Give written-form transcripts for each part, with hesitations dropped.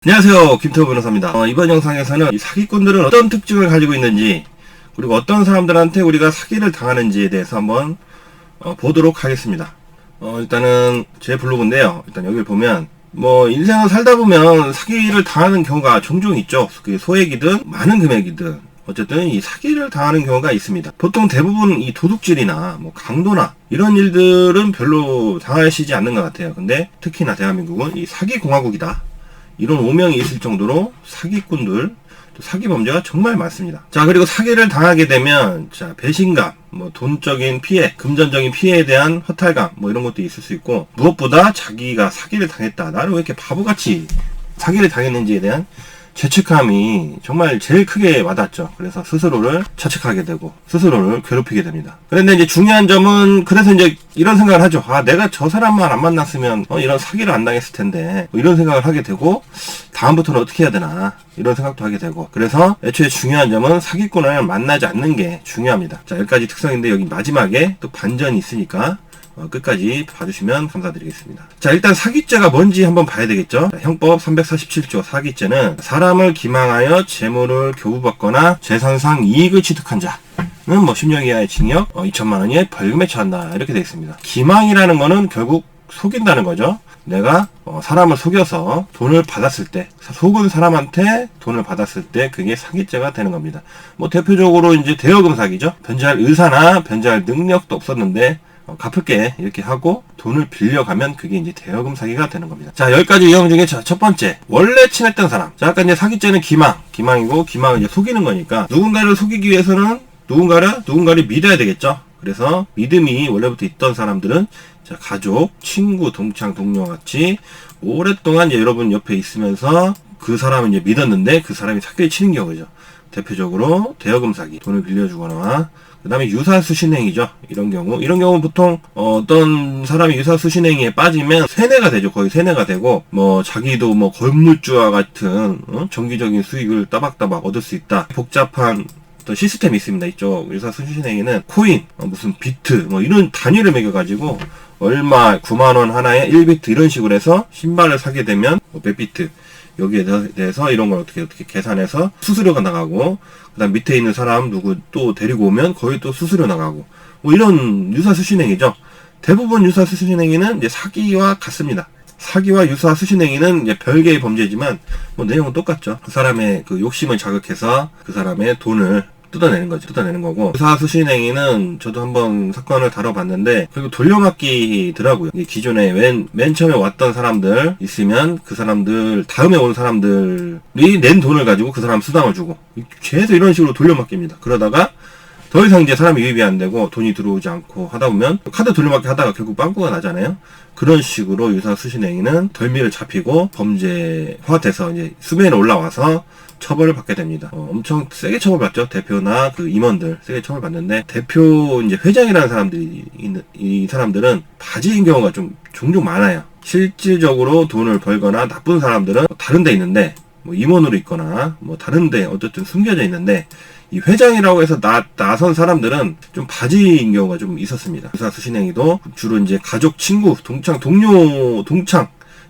안녕하세요, 김태호 변호사입니다. 이번 영상에서는 이 사기꾼들은 어떤 특징을 가지고 있는지, 그리고 어떤 사람들한테 우리가 사기를 당하는지에 대해서 한번 보도록 하겠습니다. 일단은 제 블로그인데요. 일단 여기 보면 인생을 살다 보면 사기를 당하는 경우가 종종 있죠. 그게 소액이든 많은 금액이든 어쨌든 이 사기를 당하는 경우가 있습니다. 보통 대부분 이 도둑질이나 강도나 이런 일들은 별로 당하시지 않는 것 같아요. 근데 특히나 대한민국은 이 사기공화국이다, 이런 오명이 있을 정도로 사기꾼들, 또 사기 범죄가 정말 많습니다. 자, 그리고 사기를 당하게 되면 배신감, 돈적인 피해, 금전적인 피해에 대한 허탈감, 이런 것도 있을 수 있고, 무엇보다 자기가 사기를 당했다, 나는 왜 이렇게 바보같이 사기를 당했는지에 대한 죄책감이 정말 제일 크게 와닿죠. 그래서 스스로를 자책하게 되고 스스로를 괴롭히게 됩니다. 그런데 이제 중요한 점은, 그래서 이제 이런 생각을 하죠. 내가 저 사람만 안 만났으면 이런 사기를 안 당했을 텐데, 이런 생각을 하게 되고, 다음부터는 어떻게 해야 되나, 이런 생각도 하게 되고. 그래서 애초에 중요한 점은 사기꾼을 만나지 않는 게 중요합니다. 자, 여기까지 특성인데, 여기 마지막에 또 반전이 있으니까 끝까지 봐주시면 감사드리겠습니다. 자, 일단 사기죄가 뭔지 한번 봐야 되겠죠. 형법 347조 사기죄는 사람을 기망하여 재물을 교부받거나 재산상 이익을 취득한 자는 10년 이하의 징역, 2천만 원 이하의 벌금에 처한다, 이렇게 되어 있습니다. 기망이라는 거는 결국 속인다는 거죠. 내가 사람을 속여서 돈을 받았을 때, 속은 사람한테 돈을 받았을 때 그게 사기죄가 되는 겁니다. 대표적으로 이제 대여금 사기죠. 변제할 의사나 변제할 능력도 없었는데 갚을게 이렇게 하고 돈을 빌려가면 그게 이제 대여금 사기가 되는 겁니다. 자, 10가지 유형 중에 첫 번째, 원래 친했던 사람. 자, 아까 이제 사기죄는 기망이고, 기망은 이제 속이는 거니까, 누군가를 속이기 위해서는 누군가를 믿어야 되겠죠. 그래서 믿음이 원래부터 있던 사람들은, 자, 가족, 친구, 동창, 동료 같이 오랫동안 이제 여러분 옆에 있으면서 그 사람을 이제 믿었는데 그 사람이 사기를 치는 경우죠. 대표적으로 대여금 사기, 돈을 빌려주거나, 그 다음에 유사수신행위죠. 이런 경우 보통 어떤 사람이 유사수신행위에 빠지면 세뇌가 되죠. 거의 세뇌가 되고, 자기도 건물주와 같은 정기적인 수익을 따박따박 얻을 수 있다. 복잡한 어떤 시스템이 있습니다. 이쪽 유사수신행위는 코인, 무슨 비트, 이런 단위를 매겨가지고 얼마, 9만원 하나에 1비트 이런 식으로 해서 신발을 사게 되면 100비트, 여기에 대해서 이런 걸 어떻게 계산해서 수수료가 나가고, 그 다음 밑에 있는 사람 누구 또 데리고 오면 거의 또 수수료 나가고, 이런 유사수신행위죠. 대부분 유사수신행위는 이제 사기와 같습니다. 사기와 유사수신행위는 이제 별개의 범죄지만, 내용은 똑같죠. 그 사람의 그 욕심을 자극해서 그 사람의 돈을 뜯어내는 거고, 유사수신행위는 저도 한번 사건을 다뤄봤는데, 결국 돌려막기더라고요. 기존에 맨 처음에 왔던 사람들 있으면 그 사람들, 다음에 온 사람들이 낸 돈을 가지고 그 사람 수당을 주고, 계속 이런 식으로 돌려막기입니다. 그러다가 더 이상 이제 사람이 유입이 안 되고 돈이 들어오지 않고 하다 보면 카드 돌려막기 하다가 결국 빵꾸가 나잖아요. 그런 식으로 유사수신행위는 덜미를 잡히고 범죄화 돼서 이제 수면에 올라와서 처벌을 받게 됩니다. 엄청 세게 처벌받죠. 대표나 그 임원들 세게 처벌받는데, 대표 이제 회장이라는 사람들이 이 사람들은 바지인 경우가 좀 종종 많아요. 실질적으로 돈을 벌거나 나쁜 사람들은 다른 데 있는데, 임원으로 있거나 다른 데 어쨌든 숨겨져 있는데, 이 회장이라고 해서 나선 사람들은 좀 바지인 경우가 좀 있었습니다. 유사수신행위도 주로 이제 가족, 친구, 동창, 동료,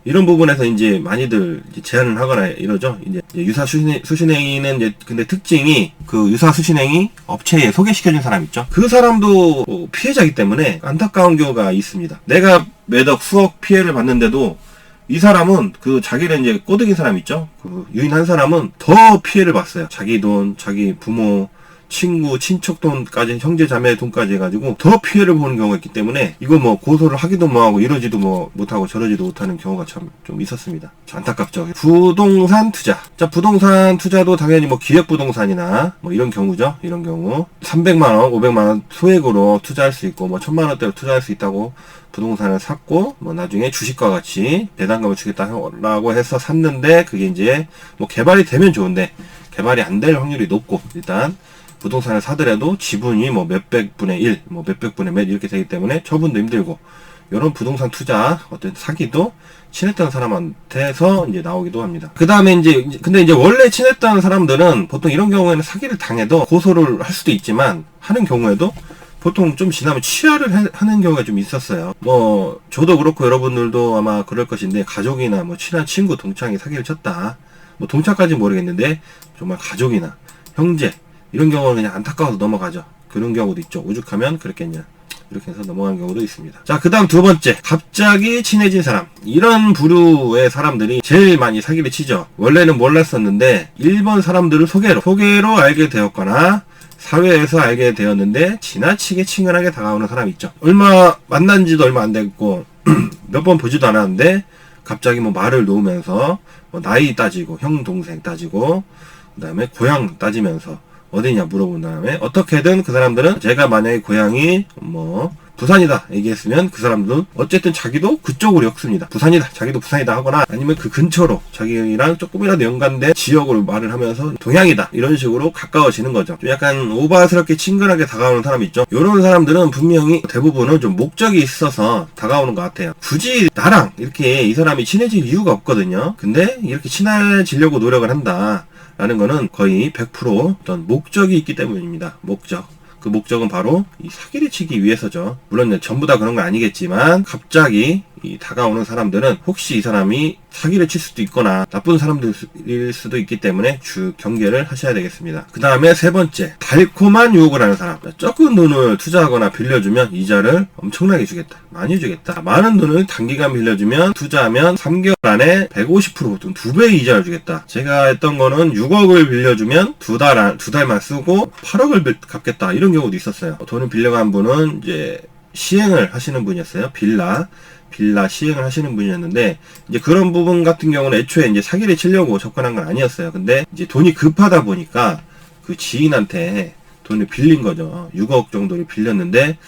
이런 부분에서 이제 많이들 이제 제한을 하거나 이러죠. 이제 유사수신행위는 이제 근데 특징이, 그 유사수신행위 업체에 소개시켜준 사람 있죠. 그 사람도 피해자이기 때문에 안타까운 경우가 있습니다. 내가 매덕 수억 피해를 받는데도 이 사람은 그 자기는 이제 꼬드긴 사람 있죠. 그 유인한 사람은 더 피해를 봤어요. 자기 돈, 자기 부모, 친구, 친척 돈까지, 형제 자매 돈까지 해가지고 더 피해를 보는 경우가 있기 때문에, 이거 고소를 하기도 뭐하고 이러지도 못하고 저러지도 못하는 경우가 참 좀 있었습니다. 안타깝죠. 부동산 투자. 자, 부동산 투자도 당연히 기획부동산이나 이런 경우죠. 이런 경우 300만원, 500만원 소액으로 투자할 수 있고 1000만원대로 투자할 수 있다고 부동산을 샀고, 나중에 주식과 같이 배당금을 주겠다라고 해서 샀는데, 그게 이제 개발이 되면 좋은데 개발이 안 될 확률이 높고, 일단 부동산을 사더라도 지분이 몇백 분의 1, 몇백 분의 몇 이렇게 되기 때문에 처분도 힘들고, 이런 부동산 투자 어떤 사기도 친했던 사람한테서 이제 나오기도 합니다. 그 다음에 근데 이제 원래 친했던 사람들은 보통 이런 경우에는 사기를 당해도 고소를 할 수도 있지만, 하는 경우에도 보통 좀 지나면 취하를 하는 경우가 좀 있었어요. 뭐 저도 그렇고 여러분들도 아마 그럴 것인데, 가족이나 뭐 친한 친구, 동창이 사기를 쳤다. 뭐 동창까지는 모르겠는데 정말 가족이나 형제 이런 경우는 그냥 안타까워서 넘어가죠. 그런 경우도 있죠. 오죽하면 그랬겠냐, 이렇게 해서 넘어간 경우도 있습니다. 자, 그 다음 두 번째, 갑자기 친해진 사람. 이런 부류의 사람들이 제일 많이 사기를 치죠. 원래는 몰랐었는데 일본 사람들을 소개로 알게 되었거나 사회에서 알게 되었는데 지나치게 친근하게 다가오는 사람이 있죠. 만난 지도 얼마 안 됐고 몇 번 보지도 않았는데 갑자기 뭐 말을 놓으면서 뭐 나이 따지고, 형 동생 따지고, 그 다음에 고향 따지면서 어디냐 물어본 다음에 어떻게든 그 사람들은, 제가 만약에 고향이 뭐 부산이다 얘기했으면 그 사람들은 어쨌든 자기도 그쪽으로 엮습니다. 부산이다, 자기도 부산이다 하거나, 아니면 그 근처로 자기랑 조금이라도 연관된 지역으로 말을 하면서 동양이다 이런 식으로 가까워지는 거죠. 좀 약간 오바스럽게 친근하게 다가오는 사람 있죠. 이런 사람들은 분명히 대부분은 좀 목적이 있어서 다가오는 것 같아요. 굳이 나랑 이렇게 이 사람이 친해질 이유가 없거든요. 근데 이렇게 친해지려고 노력을 한다 라는 거는 거의 100% 어떤 목적이 있기 때문입니다. 그 목적은 바로 이 사기를 치기 위해서죠. 물론 전부 다 그런 건 아니겠지만, 갑자기 이 다가오는 사람들은 혹시 이 사람이 사기를 칠 수도 있거나 나쁜 사람들일 수도 있기 때문에 경계를 하셔야 되겠습니다. 그 다음에 세 번째, 달콤한 유혹을 하는 사람. 적은 돈을 투자하거나 빌려주면 이자를 엄청나게 주겠다, 많이 주겠다. 많은 돈을 단기간 빌려주면 투자하면 3개월 안에 150% 보통 2배의 이자를 주겠다. 제가 했던 거는 6억을 빌려주면 두 달만 쓰고 8억을 갚겠다, 이런 경우도 있었어요. 돈을 빌려간 분은 이제 시행을 하시는 분이었어요. 빌라 시행을 하시는 분이었는데, 이제 그런 부분 같은 경우는 애초에 이제 사기를 치려고 접근한 건 아니었어요. 근데 이제 돈이 급하다 보니까 그 지인한테 돈을 빌린 거죠. 6억 정도를 빌렸는데,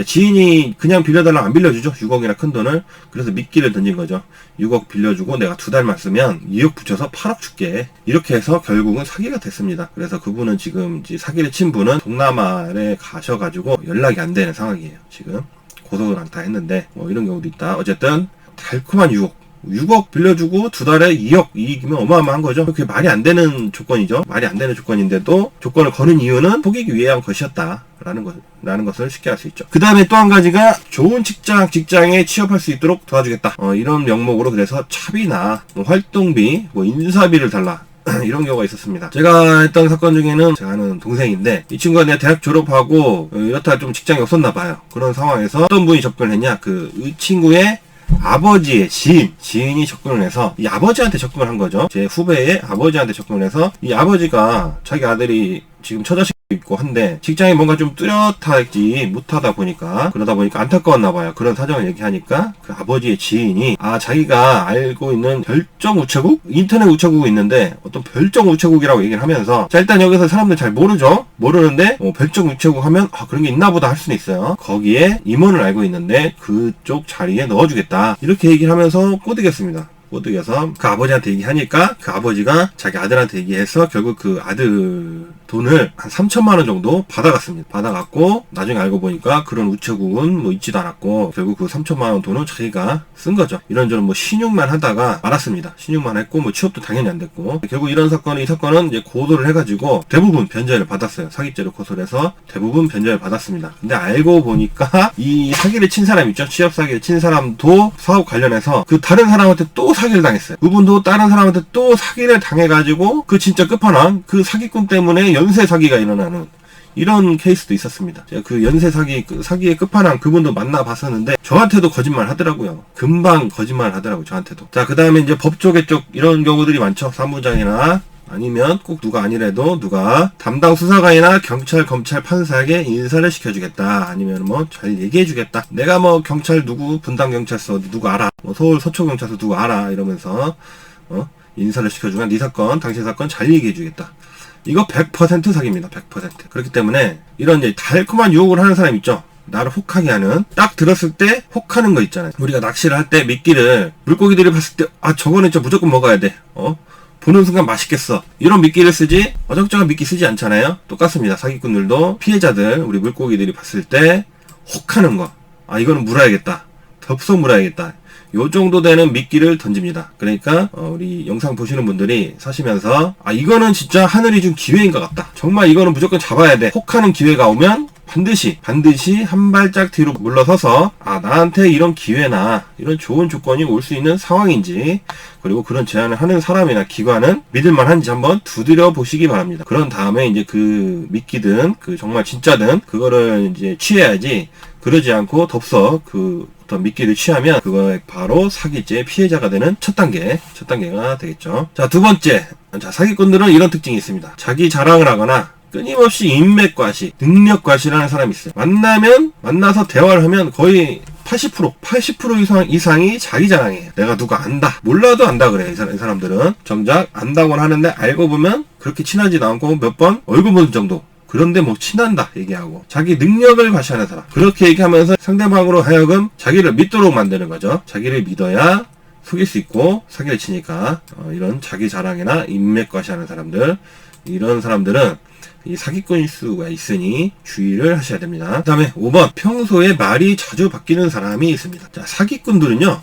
지인이 그냥 빌려달라고 안 빌려주죠. 6억이나 큰 돈을. 그래서 미끼를 던진 거죠. 6억 빌려주고 내가 2달만 쓰면 2억 붙여서 8억 줄게. 이렇게 해서 결국은 사기가 됐습니다. 그래서 그분은 지금 이제 사기를 친 분은 동남아에 가셔가지고 연락이 안 되는 상황이에요. 지금 고소를 다 했는데, 뭐 이런 경우도 있다. 어쨌든 달콤한 6억 빌려주고 2달에 2억 이익이면 어마어마한 거죠. 그게 말이 안 되는 조건이죠. 말이 안 되는 조건인데도 조건을 거는 이유는 속이기 위한 것이었다라는 것을 쉽게 알 수 있죠. 그 다음에 또 한 가지가 좋은 직장에 취업할 수 있도록 도와주겠다. 이런 명목으로 그래서 차비나 뭐 활동비, 뭐 인사비를 달라. 이런 경우가 있었습니다. 제가 했던 사건 중에는, 제가 아는 동생인데, 이 친구가 내가 대학 졸업하고 이렇다 좀 직장이 없었나 봐요. 그런 상황에서 어떤 분이 접근을 했냐, 이 친구의 아버지의 지인이 접근을 해서 이 아버지한테 접근을 한 거죠. 제 후배의 아버지한테 접근을 해서, 이 아버지가 자기 아들이 지금 처자식 있고 한데 직장이 뭔가 좀 뚜렷하지 못하다 보니까, 그러다 보니까 안타까웠나 봐요. 그런 사정을 얘기하니까 그 아버지의 지인이, 자기가 알고 있는 별정 우체국? 인터넷 우체국이 있는데 어떤 별정 우체국이라고 얘기를 하면서, 자, 일단 여기서 사람들 잘 모르는데 별정 우체국 하면 그런 게 있나 보다 할 수는 있어요. 거기에 임원을 알고 있는데 그쪽 자리에 넣어주겠다, 이렇게 얘기를 하면서 꼬드겼습니다. 꼬드겨서 그 아버지한테 얘기하니까 그 아버지가 자기 아들한테 얘기해서 결국 그 아들 돈을 한 3천만 원 정도 받아갔습니다. 받아갔고 나중에 알고 보니까 그런 우체국은 뭐 있지도 않았고, 결국 그 3천만 원 돈은 자기가 쓴 거죠. 이런저런 뭐 신용만 하다가 말았습니다. 신용만 했고 뭐 취업도 당연히 안 됐고, 결국 이 사건은 이제 고소를 해가지고 대부분 변제를 받았어요. 사기죄로 고소를 해서 대부분 변제를 받았습니다. 근데 알고 보니까 이 사기를 친 사람 있죠. 취업 사기를 친 사람도 사업 관련해서 그 다른 사람한테 또 사기를 당했어요. 그분도 다른 사람한테 또 사기를 당해가지고 그 진짜 끝판왕, 그 사기꾼 때문에 연쇄 사기가 일어나는 이런 케이스도 있었습니다. 제가 그 연쇄 사기의 끝판왕 그분도 만나봤었는데 저한테도 거짓말 하더라고요. 금방 거짓말 하더라고요, 저한테도. 자, 그 다음에 이제 법조계 쪽 이런 경우들이 많죠. 사무장이나 아니면 꼭 누가 아니래도 누가 담당 수사관이나 경찰, 검찰, 판사에게 인사를 시켜주겠다. 아니면 뭐 잘 얘기해주겠다. 내가 뭐 경찰 누구, 분당 경찰서 누구 알아. 뭐 서울 서초 경찰서 누구 알아. 이러면서 인사를 시켜주면 네 사건, 당신 사건 잘 얘기해주겠다. 이거 100% 사기입니다. 100%. 그렇기 때문에 이런 이제 달콤한 유혹을 하는 사람 있죠. 나를 혹하게 하는, 딱 들었을 때 혹하는 거 있잖아요. 우리가 낚시를 할 때 미끼를, 물고기들이 봤을 때 저거는 진짜 무조건 먹어야 돼. 보는 순간 맛있겠어. 이런 미끼를 쓰지 어정쩡한 미끼 쓰지 않잖아요. 똑같습니다. 사기꾼들도 피해자들, 우리 물고기들이 봤을 때 혹하는 거, 이거는 물어야겠다, 덥석 물어야겠다, 요 정도 되는 미끼를 던집니다. 그러니까 우리 영상 보시는 분들이 사시면서 이거는 진짜 하늘이 준 기회인 것 같다, 정말 이거는 무조건 잡아야 돼, 혹하는 기회가 오면 반드시 한 발짝 뒤로 물러서서 나한테 이런 기회나 이런 좋은 조건이 올 수 있는 상황인지, 그리고 그런 제안을 하는 사람이나 기관은 믿을만한지 한번 두드려 보시기 바랍니다. 그런 다음에 이제 그 미끼든 그 정말 진짜든 그거를 이제 취해야지, 그러지 않고 덥석 그 어떤 미끼를 취하면 그거에 바로 사기죄 피해자가 되는 첫 단계가 되겠죠. 자, 두 번째. 자, 사기꾼들은 이런 특징이 있습니다. 자기 자랑을 하거나 끊임없이 인맥과시, 능력과시라는 사람이 있어요. 만나서 대화를 하면 거의 80% 이상이 자기 자랑이에요. 내가 누가 안다. 몰라도 안다 그래. 이 사람들은. 정작 안다고는 하는데 알고 보면 그렇게 친하지도 않고 몇 번 얼굴 보는 정도. 그런데 뭐 친한다 얘기하고 자기 능력을 과시하는 사람. 그렇게 얘기하면서 상대방으로 하여금 자기를 믿도록 만드는 거죠. 자기를 믿어야 속일 수 있고 사기를 치니까 이런 자기 자랑이나 인맥 과시하는 사람들, 이런 사람들은 이 사기꾼일 수가 있으니 주의를 하셔야 됩니다. 그 다음에 5번, 평소에 말이 자주 바뀌는 사람이 있습니다. 자, 사기꾼들은요,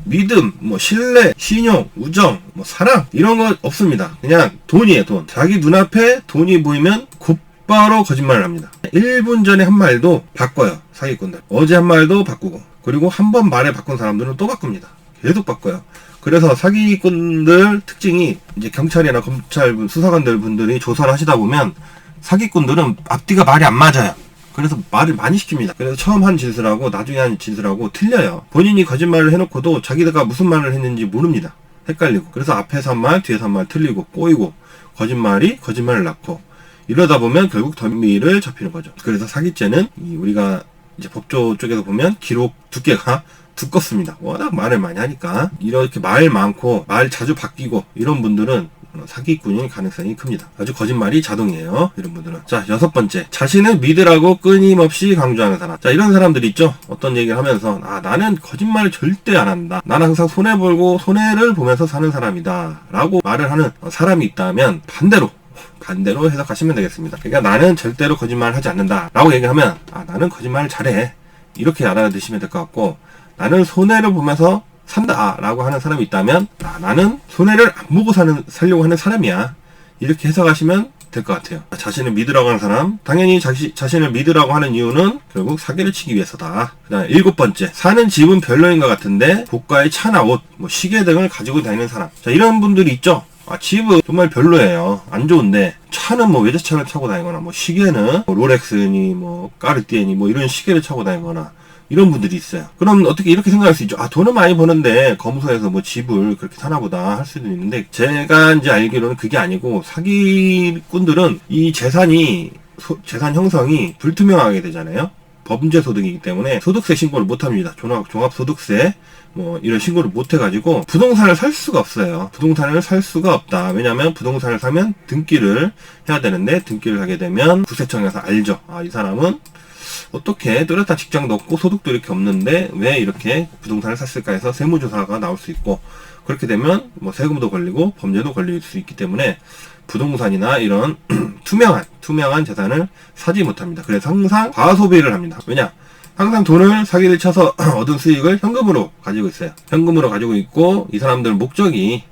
믿음, 신뢰, 신용, 우정, 사랑 이런 거 없습니다. 그냥 돈이에요. 돈. 자기 눈앞에 돈이 보이면 곧바로 거짓말을 합니다. 1분 전에 한 말도 바꿔요. 사기꾼들. 어제 한 말도 바꾸고, 그리고 한 번 말에 바꾼 사람들은 또 바꿉니다. 계속 바꿔요. 그래서 사기꾼들 특징이, 이제 경찰이나 검찰 수사관들 분들이 조사를 하시다 보면 사기꾼들은 앞뒤가 말이 안 맞아요. 그래서 말을 많이 시킵니다. 그래서 처음 한 짓을하고 나중에 한 짓을하고 틀려요. 본인이 거짓말을 해놓고도 자기가 무슨 말을 했는지 모릅니다. 헷갈리고. 그래서 앞에서 한 말, 뒤에서 한 말 틀리고 꼬이고, 거짓말을 낳고, 이러다 보면 결국 덤비를 잡히는 거죠. 그래서 사기죄는 우리가 이제 법조 쪽에서 보면 기록 두께가 두껍습니다. 워낙 말을 많이 하니까. 이렇게 말 많고 말 자주 바뀌고 이런 분들은 사기꾼일 가능성이 큽니다. 아주 거짓말이 자동이에요. 이런 분들은. 자, 6번째. 자신을 믿으라고 끊임없이 강조하는 사람. 자, 이런 사람들이 있죠. 어떤 얘기를 하면서 나는 거짓말을 절대 안 한다. 나는 항상 손해보고 손해를 보면서 사는 사람이다. 라고 말을 하는 사람이 있다면 반대로 해석하시면 되겠습니다. 그러니까 나는 절대로 거짓말을 하지 않는다. 라고 얘기하면 나는 거짓말을 잘해. 이렇게 알아두시면 될 것 같고, 나는 손해를 보면서 산다 라고 하는 사람이 있다면 나는 손해를 안 보고 살려고 하는 사람이야. 이렇게 해석하시면 될 것 같아요. 자신을 믿으라고 하는 사람, 당연히 자신을 믿으라고 하는 이유는 결국 사기를 치기 위해서다. 그 다음에 7번째, 사는 집은 별로인 것 같은데 고가의 차나 옷, 시계 등을 가지고 다니는 사람. 자, 이런 분들이 있죠. 집은 정말 별로예요. 안 좋은데 차는 외제차를 타고 다니거나 시계는 롤렉스니 까르띠에니 이런 시계를 타고 다니거나 이런 분들이 있어요. 그럼 어떻게 이렇게 생각할 수 있죠. 돈은 많이 버는데 검소해서 집을 그렇게 사나보다 할 수도 있는데, 제가 이제 알기로는 그게 아니고, 사기꾼들은 이 재산 형성이 불투명하게 되잖아요. 범죄 소득이기 때문에 소득세 신고를 못 합니다. 종합소득세 이런 신고를 못 해가지고 부동산을 살 수가 없어요. 부동산을 살 수가 없다. 왜냐하면 부동산을 사면 등기를 해야 되는데, 등기를 하게 되면 국세청에서 알죠. 이 사람은 어떻게 뚜렷한 직장도 없고 소득도 이렇게 없는데 왜 이렇게 부동산을 샀을까 해서 세무조사가 나올 수 있고, 그렇게 되면 세금도 걸리고 범죄도 걸릴 수 있기 때문에 부동산이나 이런 투명한 재산을 사지 못합니다. 그래서 항상 과소비를 합니다. 왜냐? 항상 사기를 쳐서 얻은 수익을 현금으로 가지고 있어요. 현금으로 가지고 있고, 이 사람들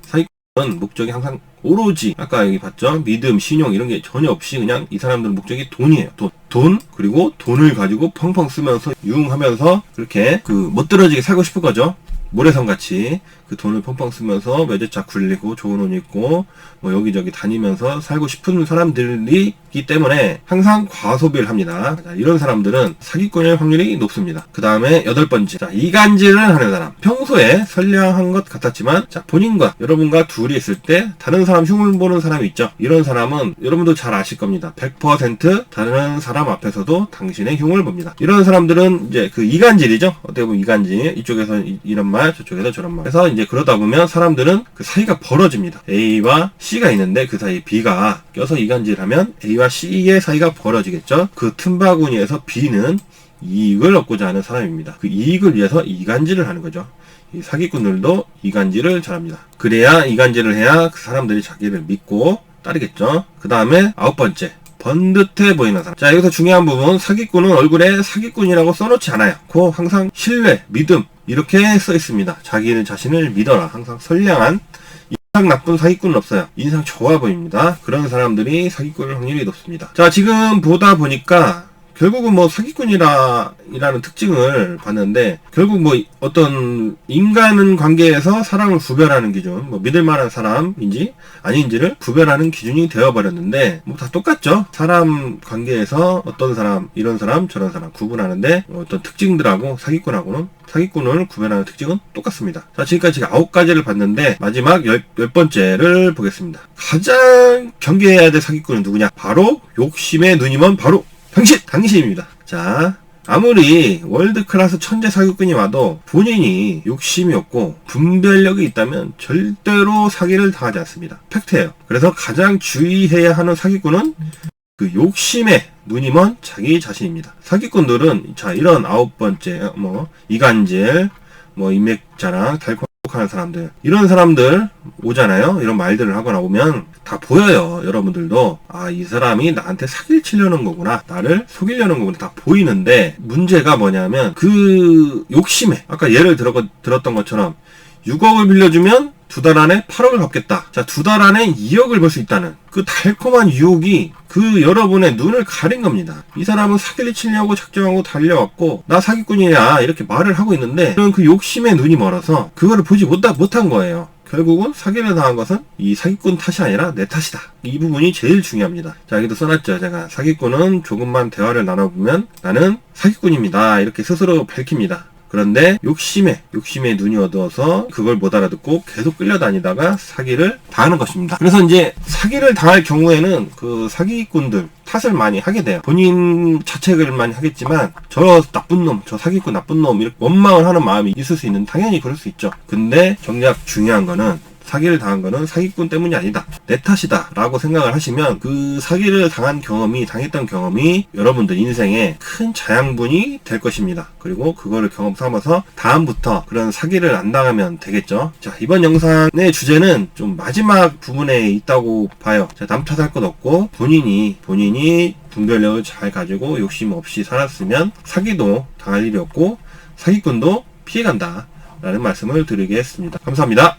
사기꾼은 목적이 항상 오로지 아까 여기 봤죠? 믿음, 신용 이런 게 전혀 없이 그냥 이 사람들은 목적이 돈이에요. 돈, 그리고 돈을 가지고 펑펑 쓰면서 유흥하면서 그렇게 멋들어지게 살고 싶은 거죠. 모래성같이 그 돈을 펑펑 쓰면서 외제차 굴리고 좋은 옷 입고 여기저기 다니면서 살고 싶은 사람들이기 때문에 항상 과소비를 합니다. 자, 이런 사람들은 사기꾼일 확률이 높습니다. 그 다음에 8번째, 자, 이간질을 하는 사람. 평소에 선량한 것 같았지만 본인과 여러분과 둘이 있을 때 다른 사람 흉을 보는 사람이 있죠. 이런 사람은 여러분도 잘 아실 겁니다. 100% 다른 사람 앞에서도 당신의 흉을 봅니다. 이런 사람들은 이제 이간질이죠. 어떻게 보면 이간질. 이쪽에서 이런 말, 저쪽에서 저런 말. 그래서 이제 그러다 보면 사람들은 사이가 벌어집니다. A와 C가 있는데 그 사이에 B가 껴서 이간질하면 A와 C의 사이가 벌어지겠죠. 그 틈바구니에서 B는 이익을 얻고자 하는 사람입니다. 그 이익을 위해서 이간질을 하는 거죠. 이 사기꾼들도 이간질을 잘합니다. 그래야 이간질을 해야 그 사람들이 자기를 믿고 따르겠죠. 그 다음에 9번째, 번듯해 보이는 사람. 자, 여기서 중요한 부분, 사기꾼은 얼굴에 사기꾼이라고 써놓지 않아요. 항상 신뢰, 믿음 이렇게 써 있습니다. 자신을 믿어라. 항상 선량한, 인상 나쁜 사기꾼은 없어요. 인상 좋아 보입니다. 그런 사람들이 사기꾼일 확률이 높습니다. 자, 지금 보다 보니까 결국은 뭐 사기꾼이라는 특징을 봤는데, 결국 뭐 어떤 인간 관계에서 사람을 구별하는 기준, 뭐 믿을 만한 사람인지 아닌지를 구별하는 기준이 되어버렸는데, 뭐 다 똑같죠. 사람 관계에서 어떤 사람, 이런 사람, 저런 사람 구분하는데, 어떤 특징들하고 사기꾼을 구별하는 특징은 똑같습니다. 자, 지금까지 9가지를 봤는데, 마지막 10번째를 보겠습니다. 가장 경계해야 될 사기꾼은 누구냐? 바로 욕심의 눈이 먼 바로 당신입니다. 자, 아무리 월드 클래스 천재 사기꾼이 와도 본인이 욕심이 없고 분별력이 있다면 절대로 사기를 당하지 않습니다. 팩트예요. 그래서 가장 주의해야 하는 사기꾼은 그 욕심에 눈이 먼 자기 자신입니다. 사기꾼들은 자, 이런 9번째 이간질, 인맥자랑 달콤한 사람들, 이런 사람들 오잖아요. 이런 말들을 하거나 오면 다 보여요. 여러분들도 이 사람이 나한테 사기를 치려는 거구나, 나를 속이려는 거구나, 다 보이는데, 문제가 뭐냐면 그 욕심에, 아까 예를 들었던 것처럼 6억을 빌려주면 2달 안에 8억을 갚겠다. 자, 2달 안에 2억을 벌 수 있다는 그 달콤한 유혹이 그 여러분의 눈을 가린 겁니다. 이 사람은 사기를 치려고 작정하고 달려왔고, 나 사기꾼이야 이렇게 말을 하고 있는데, 그런 그 욕심에 눈이 멀어서 그거를 보지 못한 거예요. 결국은 사기를 당한 것은 이 사기꾼 탓이 아니라 내 탓이다. 이 부분이 제일 중요합니다. 자, 여기도 써놨죠. 제가 사기꾼은 조금만 대화를 나눠보면 나는 사기꾼입니다, 이렇게 스스로 밝힙니다. 그런데 욕심에 눈이 어두워서 그걸 못 알아듣고 계속 끌려다니다가 사기를 당하는 것입니다. 그래서 이제 사기를 당할 경우에는 그 사기꾼들 탓을 많이 하게 돼요. 본인 자책을 많이 하겠지만, 저 나쁜 놈, 저 사기꾼 나쁜 놈, 이렇게 원망을 하는 마음이 있을 수 있는, 당연히 그럴 수 있죠. 근데 정작 중요한 거는 사기를 당한 거는 사기꾼 때문이 아니다, 내 탓이다 라고 생각을 하시면, 그 사기를 당했던 경험이 여러분들 인생에 큰 자양분이 될 것입니다. 그리고 그거를 경험 삼아서 다음부터 그런 사기를 안 당하면 되겠죠. 자, 이번 영상의 주제는 좀 마지막 부분에 있다고 봐요. 자, 남 탓할 것 없고 본인이 분별력을 잘 가지고 욕심 없이 살았으면 사기도 당할 일이 없고 사기꾼도 피해간다 라는 말씀을 드리겠습니다. 감사합니다.